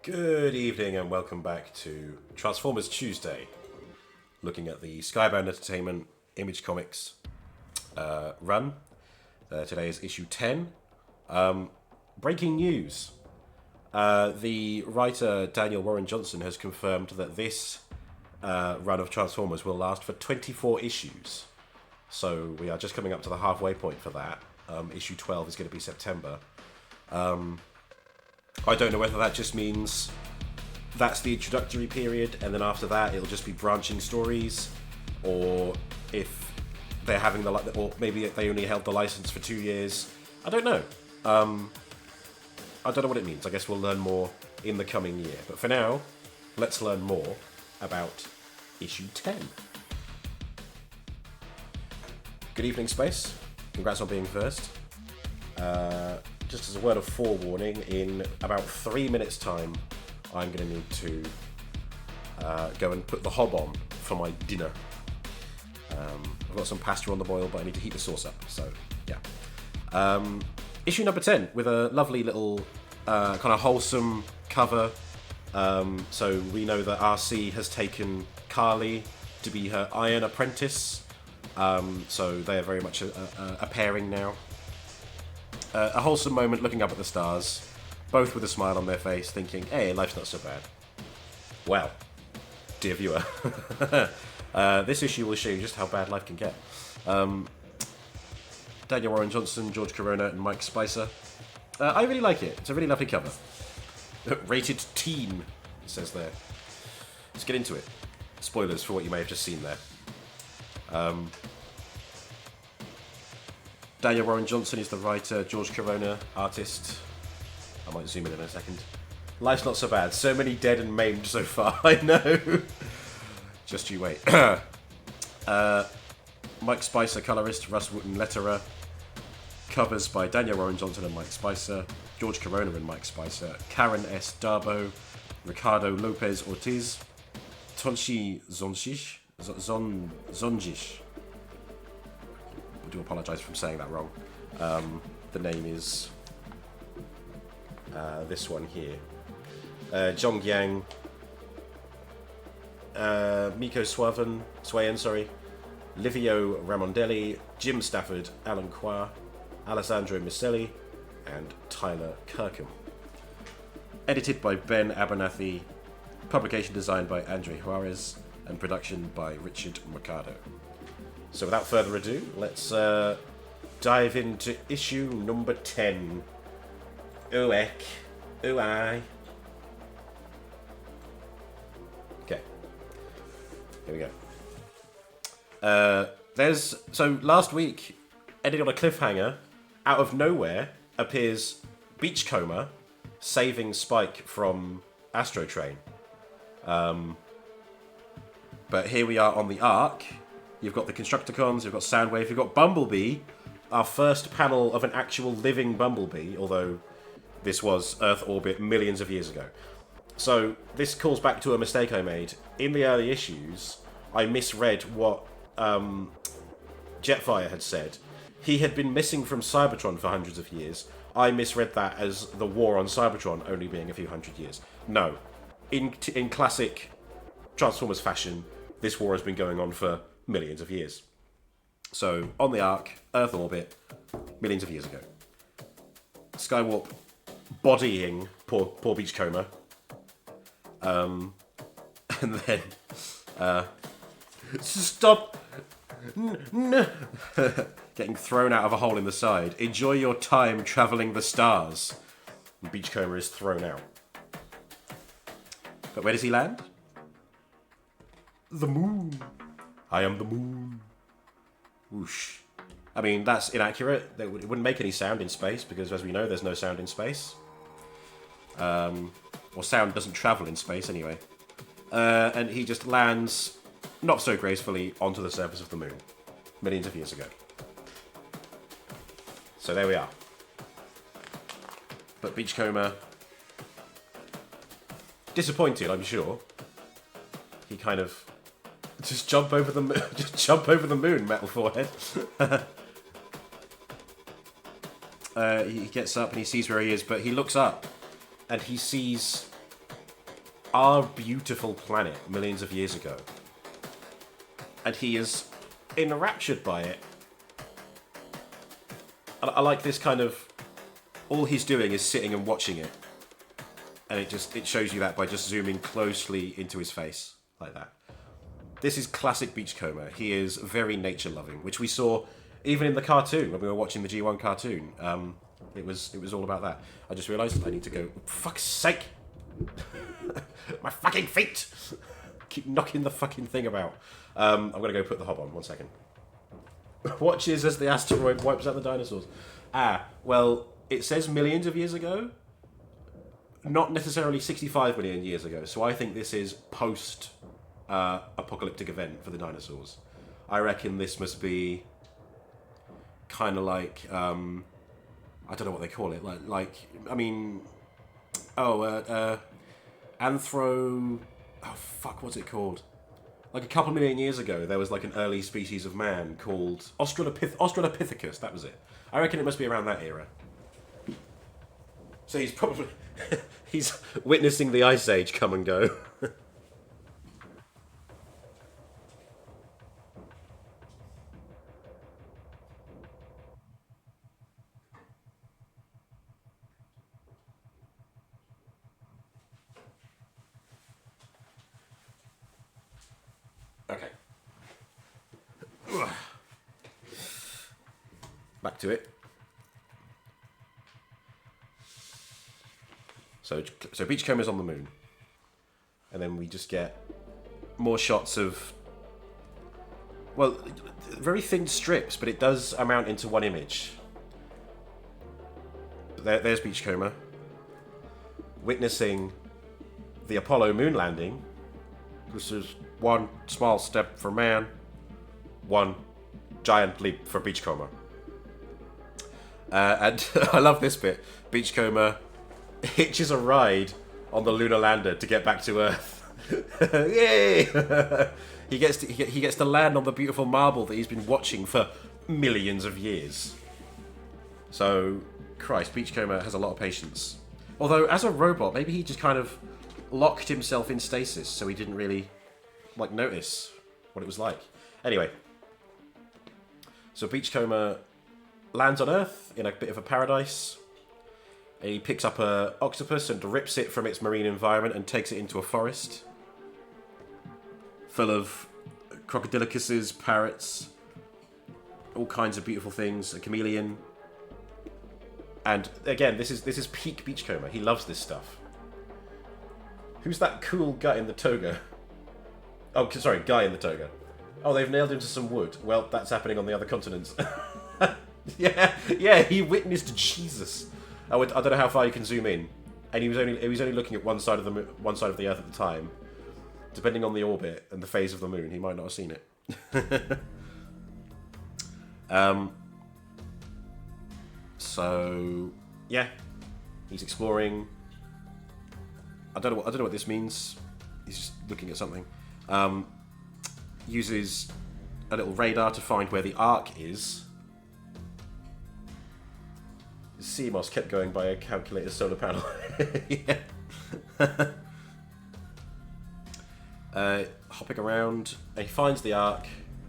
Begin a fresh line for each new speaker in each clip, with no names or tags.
Good evening and welcome back to Transformers Tuesday, looking at the Skybound Entertainment Image Comics run. Today is issue 10. Breaking news. The writer Daniel Warren Johnson has confirmed that this run of Transformers will last for 24 issues. So we are just coming up to the halfway point for that. Issue 12 is going to be September. I don't know whether that just means that's the introductory period and then after that it'll just be branching stories, or if they're having or maybe they only held the license for 2 years. I don't know. I don't know what it means. I guess we'll learn more in the coming year. But for now, let's learn more about issue 10. Good evening, Space. Congrats on being first. Just as a word of forewarning, in about 3 minutes' time, I'm going to need to go and put the hob on for my dinner. I've got some pasta on the boil, but I need to heat the sauce up, so yeah. Issue number 10, with a lovely little kind of wholesome cover. So we know that RC has taken Carly to be her iron apprentice, so they are very much a pairing now. A wholesome moment looking up at the stars, both with a smile on their face, thinking, hey, life's not so bad. Well, dear viewer, this issue will show you just how bad life can get. Daniel Warren Johnson, George Corona, and Mike Spicer. I really like it. It's a really lovely cover. Rated teen, it says there. Let's get into it. Spoilers for what you may have just seen there. Daniel Warren Johnson is the writer, George Corona, artist. I might zoom in a second. Life's not so bad. So many dead and maimed so far, I know. Just you wait. Mike Spicer, colorist, Russ Wooten, letterer. Covers by Daniel Warren Johnson and Mike Spicer, George Corona and Mike Spicer, Karen S. Darbo, Ricardo Lopez Ortiz, Tonshi Zonjish. I do apologise for saying that wrong. The name is this one here. Zhong Yang, Miko Swayan, Livio Ramondelli, Jim Stafford, Alan Qua, Alessandro Micelli, and Tyler Kirkham. Edited by Ben Abernathy, publication designed by Andre Juarez, and production by Richard Mercado. So without further ado, let's dive into issue number 10. Ooh, eck. Ooh, I. Okay. Here we go. So last week, ending on a cliffhanger, out of nowhere appears Beachcomber saving Spike from Astro Train. But here we are on the Ark. You've got the Constructicons, you've got Soundwave, you've got Bumblebee, our first panel of an actual living Bumblebee, although this was Earth orbit millions of years ago. So this calls back to a mistake I made. In the early issues, I misread what Jetfire had said. He had been missing from Cybertron for hundreds of years. I misread that as the war on Cybertron only being a few hundred years. No. In classic Transformers fashion, this war has been going on for millions of years. So, on the Ark, Earth orbit, millions of years ago. Skywarp bodying poor Beachcomber. And then... stop! No. Getting thrown out of a hole in the side. Enjoy your time travelling the stars. And Beachcomber is thrown out. But where does he land? The moon. I am the moon. Whoosh. I mean, that's inaccurate. It wouldn't make any sound in space because, as we know, there's no sound in space. Or sound doesn't travel in space anyway. And he just lands, not so gracefully, onto the surface of the moon. Millions of years ago. So there we are. But Beachcomber, disappointed, I'm sure. He kind of just jump over the moon, Metal Forehead. He gets up and he sees where he is, but he looks up and he sees our beautiful planet millions of years ago. And he is enraptured by it. I like this kind of... All he's doing is sitting and watching it. And it shows you that by just zooming closely into his face. Like that. This is classic Beachcomber. He is very nature-loving, which we saw even in the cartoon, when we were watching the G1 cartoon. It was all about that. I just realised I need to go... For fuck's sake! My fucking feet! Keep knocking the fucking thing about. I'm going to go put the hob on. 1 second. Watches as the asteroid wipes out the dinosaurs. Well, it says millions of years ago. Not necessarily 65 million years ago. So I think this is post-apocalyptic event for the dinosaurs. I reckon this must be kind of like... I don't know what they call it. I mean... Anthro... Oh, fuck, what's it called? Like a couple million years ago, there was like an early species of man called Australopithecus, that was it. I reckon it must be around that era. So he's probably... he's witnessing the Ice Age come and go. Okay. Back to it. So Beachcomber's on the moon. And then we just get more shots of... Well, very thin strips, but it does amount into one image. There's Beachcomber. Witnessing the Apollo moon landing. This is one small step for man, one giant leap for Beachcomber. And I love this bit. Beachcomber hitches a ride on the lunar lander to get back to Earth. Yay! he gets to land on the beautiful marble that he's been watching for millions of years. So, Christ, Beachcomber has a lot of patience. Although, as a robot, maybe he just kind of locked himself in stasis, so he didn't really notice what it was like. Anyway, so Beachcomber lands on Earth in a bit of a paradise. He picks up a octopus and rips it from its marine environment and takes it into a forest full of crocodilicuses, parrots, all kinds of beautiful things, a chameleon. And again, this is peak Beachcomber. He loves this stuff. Who's that cool guy in the toga? Oh, sorry, guy in the toga. Oh, they've nailed him to some wood. Well, that's happening on the other continents. yeah, he witnessed Jesus. I don't know how far you can zoom in, and he was only looking at one side of the Earth at the time. Depending on the orbit and the phase of the moon, he might not have seen it. So yeah, he's exploring. I don't know what this means. He's just looking at something. Uses a little radar to find where the Ark is. CMOS kept going by a calculator solar panel. Hopping around, and he finds the Ark,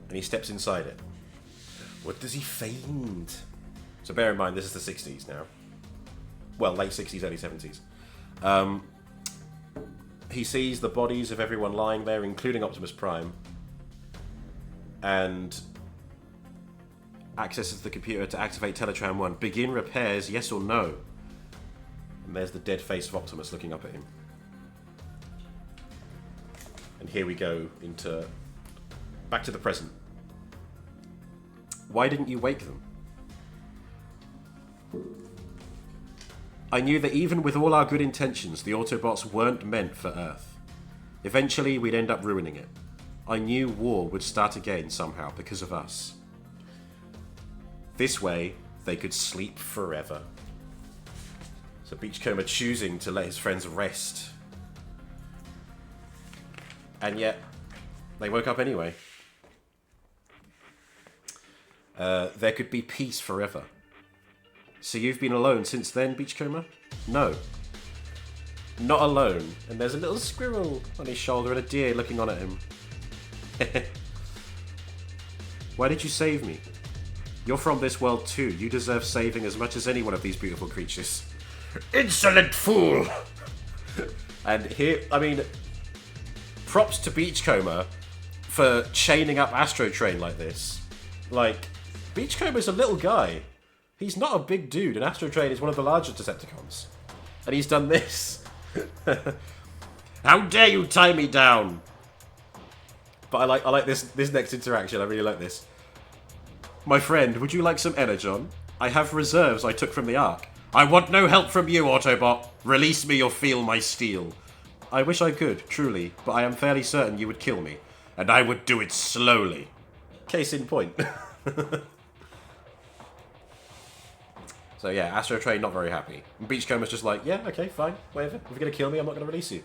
and he steps inside it. What does he find? So bear in mind, this is the 60s now. Well, late 60s, early 70s. He sees the bodies of everyone lying there, including Optimus Prime, and accesses the computer to activate Teletran 1. Begin repairs, yes or no? And there's the dead face of Optimus looking up at him. And here we go into... back to the present. Why didn't you wake them? I knew that even with all our good intentions, the Autobots weren't meant for Earth. Eventually, we'd end up ruining it. I knew war would start again somehow because of us. This way, they could sleep forever. So Beachcomber choosing to let his friends rest. And yet, they woke up anyway. There could be peace forever. So you've been alone since then, Beachcomber? No. Not alone. And there's a little squirrel on his shoulder and a deer looking on at him. Why did you save me? You're from this world too. You deserve saving as much as any one of these beautiful creatures. Insolent fool! And here, I mean, props to Beachcomber for chaining up Astro Train like this. Like, Beachcomber's a little guy. He's not a big dude, and Astro Train is one of the larger Decepticons. And he's done this. How dare you tie me down? But I like this next interaction. I really like this. My friend, would you like some energon? I have reserves I took from the Ark. I want no help from you, Autobot. Release me or feel my steel. I wish I could, truly, but I am fairly certain you would kill me. And I would do it slowly. Case in point. So yeah, Astro Train not very happy. And Beachcomber's just like, yeah, okay, fine, whatever. If you're going to kill me, I'm not going to release you.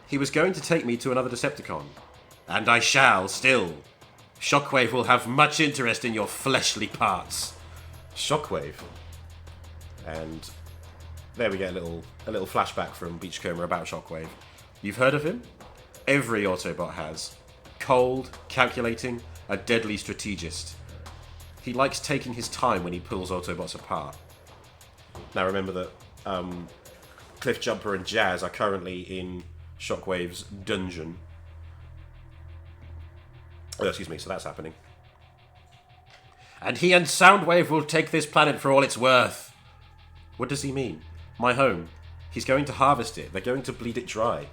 He was going to take me to another Decepticon. And I shall, still. Shockwave will have much interest in your fleshly parts. Shockwave. And there we get a little flashback from Beachcomber about Shockwave. You've heard of him? Every Autobot has. Cold, calculating, a deadly strategist. He likes taking his time when he pulls Autobots apart. Now remember that Cliffjumper and Jazz are currently in Shockwave's dungeon. Oh, excuse me, so that's happening. And he and Soundwave will take this planet for all it's worth. What does he mean? My home. He's going to harvest it. They're going to bleed it dry.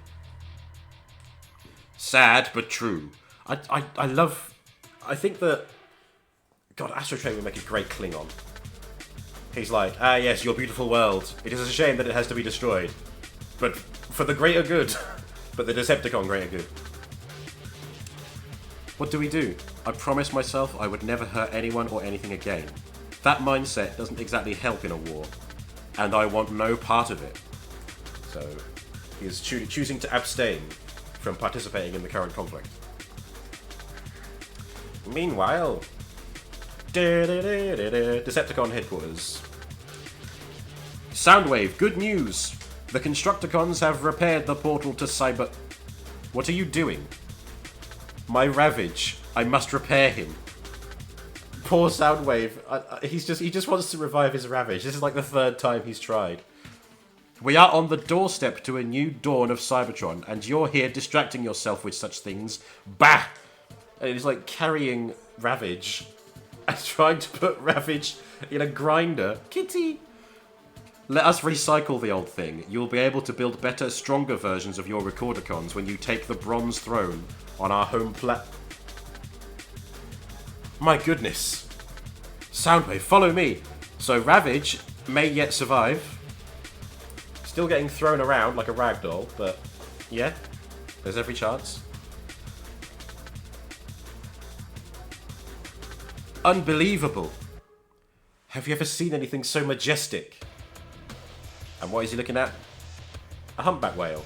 Sad, but true. I think that... God, Astro Train would make a great Klingon. He's like, ah yes, your beautiful world. It is a shame that it has to be destroyed. But for the greater good. But the Decepticon greater good. What do we do? I promised myself I would never hurt anyone or anything again. That mindset doesn't exactly help in a war. And I want no part of it. So, he is choosing to abstain from participating in the current conflict. Meanwhile... Decepticon headquarters. Soundwave, good news! The Constructicons have repaired the portal to Cyber... What are you doing? My Ravage. I must repair him. Poor Soundwave. He just wants to revive his Ravage. This is like the third time he's tried. We are on the doorstep to a new dawn of Cybertron, and you're here distracting yourself with such things. Bah! And he's like carrying Ravage and trying to put Ravage in a grinder. Kitty! Let us recycle the old thing. You'll be able to build better, stronger versions of your Recordicons when you take the bronze throne on our home My goodness. Soundwave, follow me. So Ravage may yet survive. Still getting thrown around like a ragdoll, but yeah, there's every chance. Unbelievable. Have you ever seen anything so majestic? And what is he looking at? A humpback whale.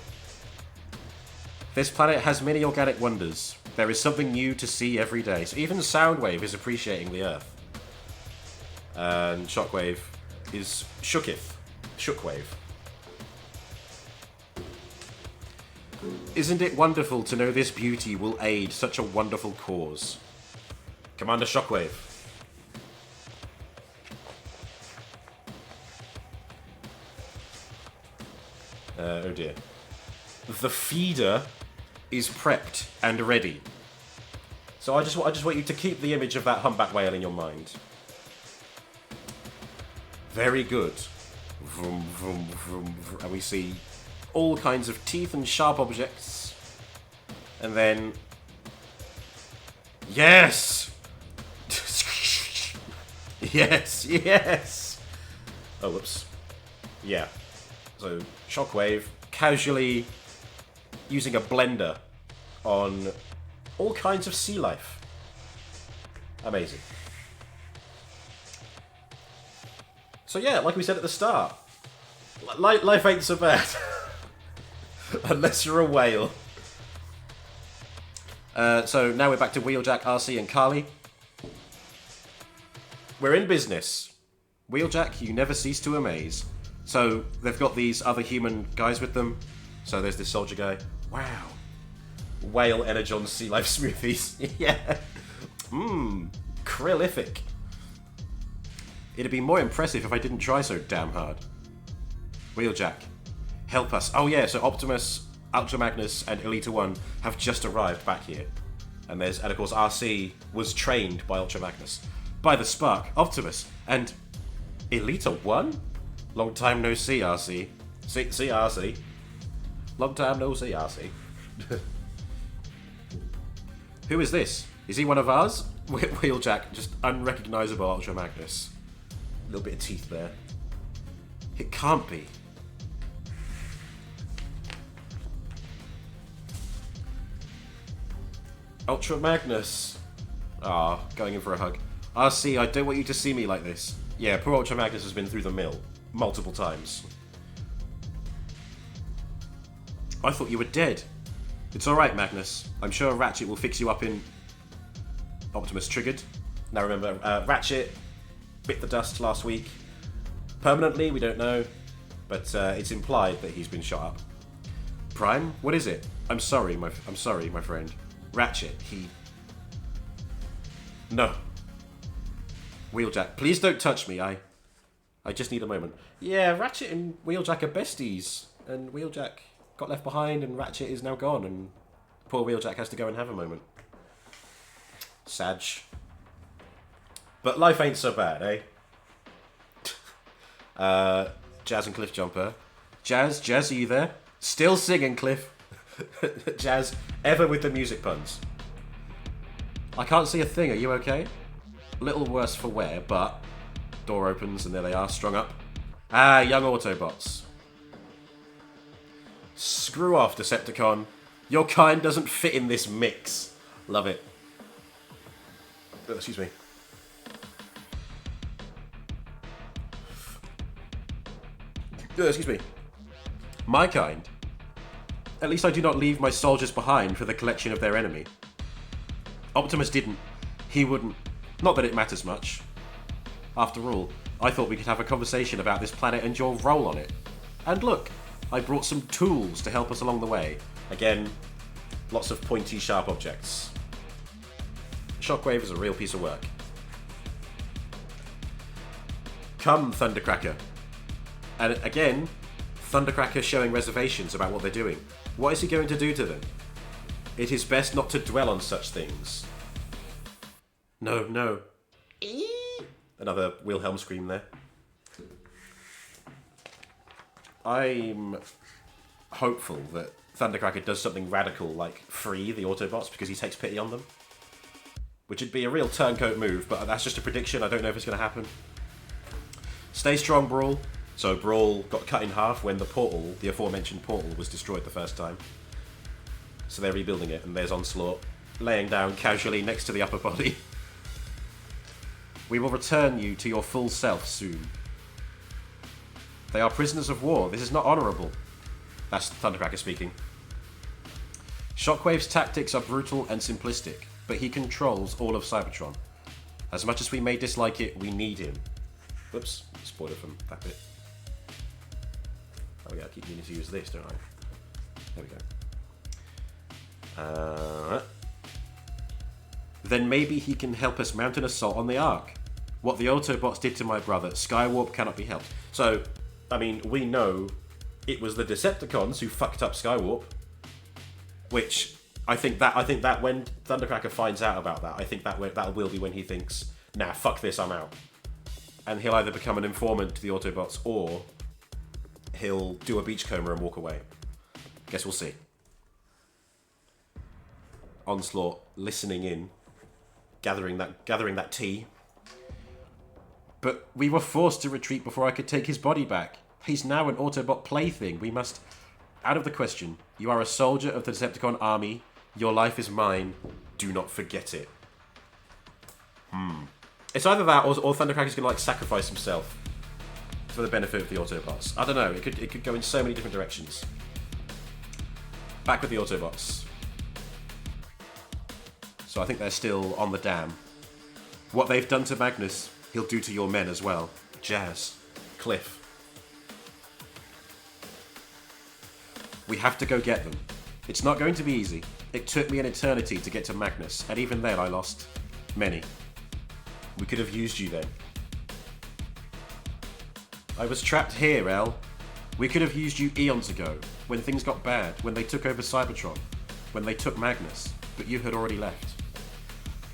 This planet has many organic wonders. There is something new to see every day. So even Soundwave is appreciating the Earth. And Shockwave is Shockwave. Isn't it wonderful to know this beauty will aid such a wonderful cause? Commander Shockwave. Oh dear. The feeder is prepped and ready. So I just want you to keep the image of that humpback whale in your mind. Very good. Vroom, vroom, vroom, vroom. And we see all kinds of teeth and sharp objects. And then... Yes! Yes, yes! Oh, whoops. Yeah. So, Shockwave casually using a blender on all kinds of sea life. Amazing. So yeah, like we said at the start, life ain't so bad. Unless you're a whale. So now we're back to Wheeljack, RC, and Carly. We're in business. Wheeljack, you never cease to amaze. So they've got these other human guys with them. So there's this soldier guy. Wow. Whale Energon Sea Life Smoothies. Yeah. Mmm. Krillific. It'd be more impressive if I didn't try so damn hard. Wheeljack, help us. Oh yeah, so Optimus, Ultra Magnus, and Elita 1 have just arrived back here. And of course RC was trained by Ultra Magnus. By the Spark, Optimus, and Elita 1? Long time no see, RC. See RC. Long time no see, RC. Who is this? Is he one of ours? Wheeljack, just unrecognisable Ultra Magnus. A little bit of teeth there. It can't be. Ultra Magnus. Ah, going in for a hug. RC, I don't want you to see me like this. Yeah, poor Ultra Magnus has been through the mill multiple times. I thought you were dead. It's alright, Magnus. I'm sure Ratchet will fix you up in... Optimus triggered. Now remember, Ratchet bit the dust last week. Permanently, we don't know. But it's implied that he's been shot up. Prime? What is it? I'm sorry, my friend. Ratchet, he... No. Wheeljack, please don't touch me. I just need a moment. Yeah, Ratchet and Wheeljack are besties. And Wheeljack got left behind and Ratchet is now gone. And poor Wheeljack has to go and have a moment. Sag. But life ain't so bad, eh? Jazz and Cliff Jumper. Jazz, are you there? Still singing, Cliff. Jazz, ever with the music puns. I can't see a thing, are you okay? A little worse for wear, but... Door opens and there they are, strung up. Ah, young Autobots. Screw off, Decepticon. Your kind doesn't fit in this mix. Love it. Oh, excuse me. Oh, excuse me. My kind? At least I do not leave my soldiers behind for the collection of their enemy. Optimus didn't. He wouldn't. Not that it matters much. After all, I thought we could have a conversation about this planet and your role on it. And look, I brought some tools to help us along the way. Again, lots of pointy, sharp objects. Shockwave is a real piece of work. Come, Thundercracker. And again, Thundercracker showing reservations about what they're doing. What is he going to do to them? It is best not to dwell on such things. No, no. Another Wilhelm scream there. I'm hopeful that Thundercracker does something radical like free the Autobots because he takes pity on them. Which would be a real turncoat move, but that's just a prediction. I don't know if it's going to happen. Stay strong, Brawl. So Brawl got cut in half when the portal, the aforementioned portal, was destroyed the first time. So they're rebuilding it, and there's Onslaught laying down casually next to the upper body. We will return you to your full self soon. They are prisoners of war. This is not honourable. That's Thundercracker speaking. Shockwave's tactics are brutal and simplistic, but he controls all of Cybertron. As much as we may dislike it, we need him. Whoops, spoiler from that bit. Oh yeah, I keep needing to use this, don't I? There we go. Then maybe he can help us mount an assault on the Ark. What the Autobots did to my brother, Skywarp cannot be helped. So, I mean, we know it was the Decepticons who fucked up Skywarp. Which, I think that when Thundercracker finds out about that, I think that will be when he thinks, nah, fuck this, I'm out. And he'll either become an informant to the Autobots, or he'll do a beachcomber and walk away. Guess we'll see. Onslaught listening in, gathering that tea. But we were forced to retreat before I could take his body back. He's now an Autobot plaything. We must... Out of the question. You are a soldier of the Decepticon army. Your life is mine. Do not forget it. It's either that or Thundercracker's going to, like, sacrifice himself for the benefit of the Autobots. I don't know. It could go in so many different directions. Back with the Autobots. So I think they're still on the dam. What they've done to Magnus, he'll do to your men as well. Jazz. Cliff. We have to go get them. It's not going to be easy. It took me an eternity to get to Magnus, and even then I lost many. We could have used you then. I was trapped here, El. We could have used you eons ago, when things got bad, when they took over Cybertron, when they took Magnus, but you had already left.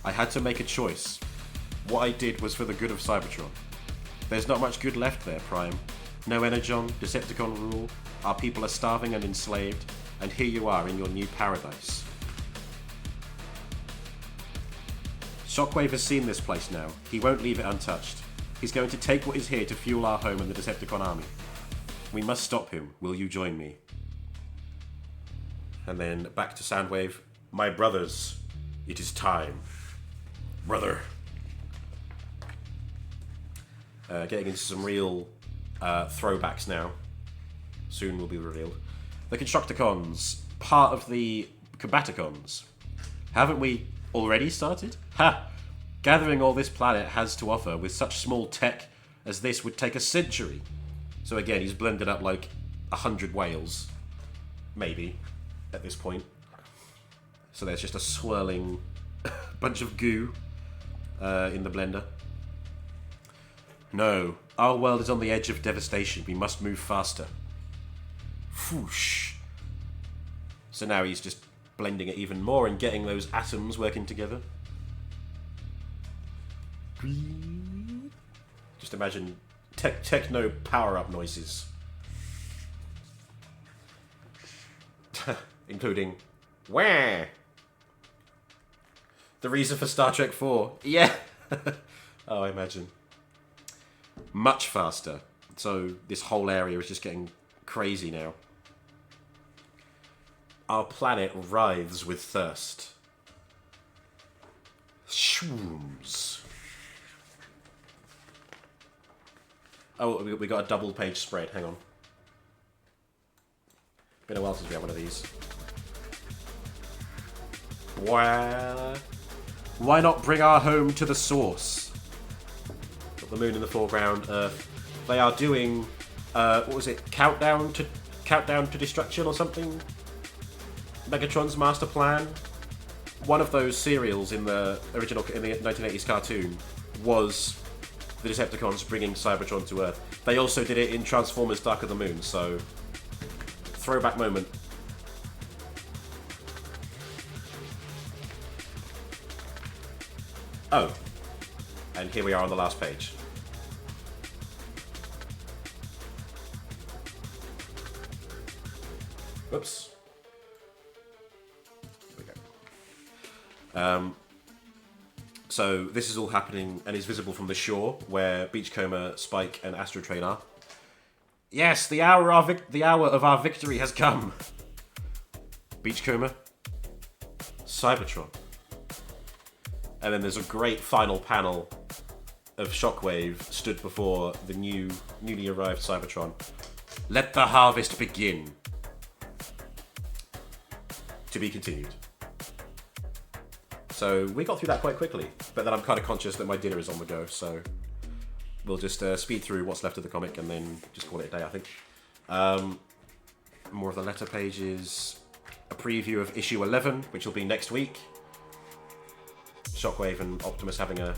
I had to make a choice. What I did was for the good of Cybertron. There's not much good left there, Prime. No Energon, Decepticon rule, our people are starving and enslaved, and here you are in your new paradise. Shockwave has seen this place now. He won't leave it untouched. He's going to take what is here to fuel our home and the Decepticon army. We must stop him. Will you join me? And then back to Soundwave. My brothers, it is time. Brother. Getting into some real throwbacks now. Soon will be revealed. The Constructicons, part of the Combaticons. Haven't we already started? Ha! Gathering all this planet has to offer with such small tech as this would take a century. So again, he's blended up like 100 whales. Maybe, at this point. So there's just a swirling bunch of goo in the blender. No, our world is on the edge of devastation. We must move faster. Whoosh. So now he's just blending it even more and getting those atoms working together. Just imagine techno power-up noises. Including wah! The reason for Star Trek 4. Yeah! Oh, I imagine. Much faster. So this whole area is just getting crazy now. Our planet writhes with thirst. Shooms. Oh, we got a double page spread. Hang on. Been a while since we had one of these. Why not bring our home to the source? Got the moon in the foreground. Earth. They are doing what was it? Countdown to Destruction or something? Megatron's Master Plan. One of those serials in the 1980s cartoon was the Decepticons bringing Cybertron to Earth. They also did it in Transformers Dark of the Moon, so throwback moment. Oh, and here we are on the last page. Whoops. There we go. So this is all happening and is visible from the shore where Beachcomber, Spike, and Astrotrain are. Yes, the hour of our victory has come. Beachcomber, Cybertron, and then there's a great final panel of Shockwave stood before the newly arrived Cybertron. Let the harvest begin. To be continued. So we got through that quite quickly, but then I'm kind of conscious that my dinner is on the go, so we'll just speed through what's left of the comic and then just call it a day, I think. More of the letter pages, a preview of issue 11, which will be next week. Shockwave and Optimus having a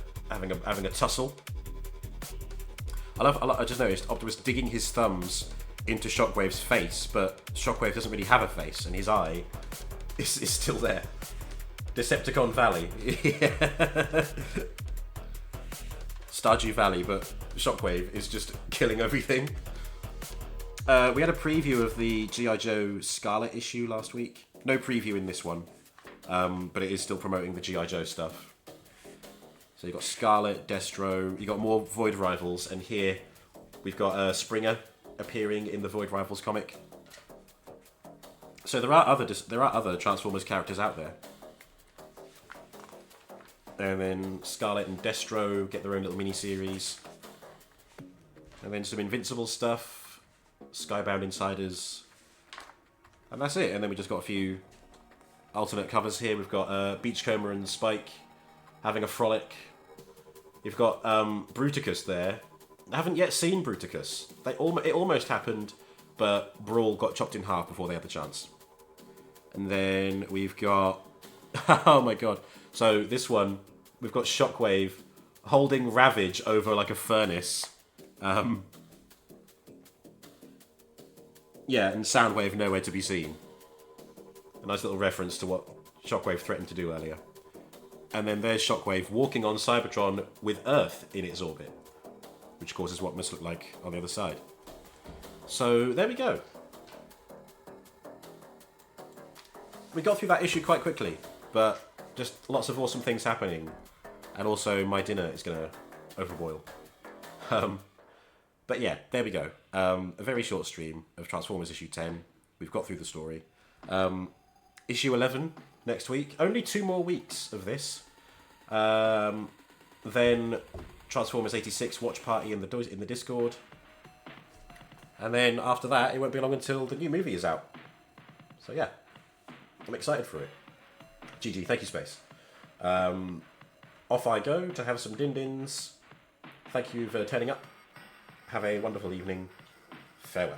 tussle. I just noticed Optimus digging his thumbs into Shockwave's face, but Shockwave doesn't really have a face, and his eye is still there. Decepticon Valley. Stardew Valley, but Shockwave is just killing everything. We had a preview of the G.I. Joe Scarlet issue last week. No preview in this one, but it is still promoting the G.I. Joe stuff. So you've got Scarlet, Destro, you've got more Void Rivals, and here we've got Springer appearing in the Void Rivals comic. So there are other Transformers characters out there. And then Scarlet and Destro get their own little mini-series. And then some Invincible stuff, Skybound Insiders, and that's it. And then we just got a few alternate covers here. We've got Beachcomber and Spike having a frolic. You've got Bruticus there. I haven't yet seen Bruticus. It almost happened, but Brawl got chopped in half before they had the chance. And then we've got... oh my god. So this one, we've got Shockwave holding Ravage over like a furnace. Yeah, and Soundwave nowhere to be seen. A nice little reference to what Shockwave threatened to do earlier. And then there's Shockwave walking on Cybertron with Earth in its orbit, which causes what must look like on the other side. So there we go. We got through that issue quite quickly, but just lots of awesome things happening. And also my dinner is going to overboil. But yeah, there we go. A very short stream of Transformers issue 10. We've got through the story. Issue 11 next week. Only 2 more weeks of this. Then Transformers 86 watch party in the Discord. And then after that, it won't be long until the new movie is out. So yeah, I'm excited for it. GG, thank you, Space. Off I go to have some din-dins. Thank you for turning up. Have a wonderful evening. Farewell.